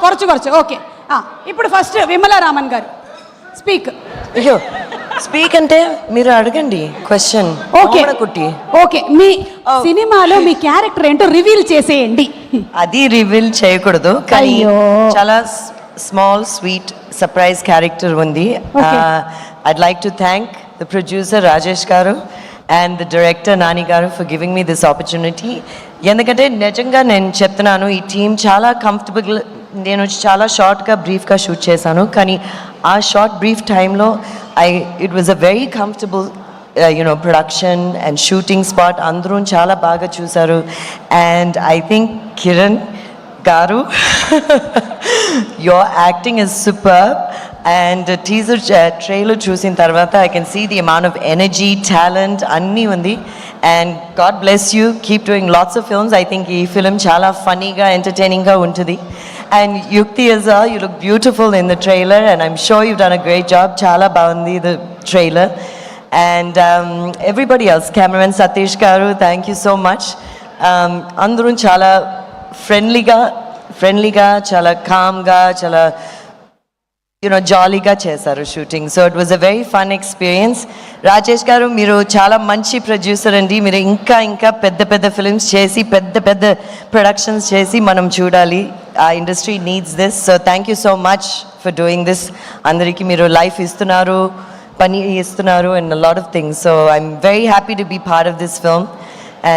കുറച്ച് ఓకే. ఇప్పుడు ఫస్ట్ విమలా రామన్ గారు స్పీక్. అయ్యో స్పీక్ అంటే మీరు అడగండి క్వశ్చన్. ఓకే మీ సినిమాలో మీ క్యారెక్టర్ ఏంటో రివీల్ చేసేయండి. అది రివీల్ చేయకూడదు కానీ చాలా స్మాల్ స్వీట్ సర్ప్రైజ్ క్యారెక్టర్ ఉంది. I'd like to thank the producer Rajesh garu and the director Nani garu for giving me this opportunity. ఎందుకంటే నిజంగా నేను చెప్తున్నాను ఈ టీం చాలా కంఫర్టబుల్. నేను చాలా షార్ట్గా బ్రీఫ్గా షూట్ చేశాను కానీ ఆ షార్ట్ బ్రీఫ్ టైంలో it was a very comfortable production and shooting spot. అందరూ చాలా బాగా చూశారు. And I think Kiran garu your acting is superb. And teaser trailer చూసిన తర్వాత I can see the amount of energy talent అన్నీ ఉంది. And God bless you, keep doing lots of films. I think ఈ film చాలా ఫన్నీగా ఎంటర్టైనింగ్గా ఉంటుంది. అండ్ యుక్తి as well, you look beautiful in the trailer and I'm sure you've done a great job. Chala baagundi the trailer. And everybody else, cameraman Satish garu, thank you so much. Andaru chala friendly ga chala calm ga chala జాలీగా చేశారు shooting. So it was a very fun experience. Rajesh గారు మీరు చాలా మంచి producer అండి. మీరు ఇంకా ఇంకా పెద్ద పెద్ద ఫిల్మ్స్ చేసి పెద్ద పెద్ద ప్రొడక్షన్స్ చేసి మనం చూడాలి. ఆ industry needs this. So thank you so much for doing this. అందరికీ మీరు లైఫ్ ఇస్తున్నారు, పని ఇస్తున్నారు and lot of things. So I'm very happy to be part of this film.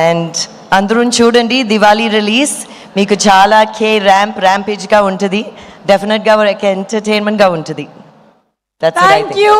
And అందరూ చూడండి, దివాళీ రిలీజ్ మీకు చాలా ర్యాంపేజ్గా ఉంటుంది. డెఫినెట్గా ఒక ఎంటర్టైన్మెంట్గా ఉంటుంది. That's it, I think. Thank you.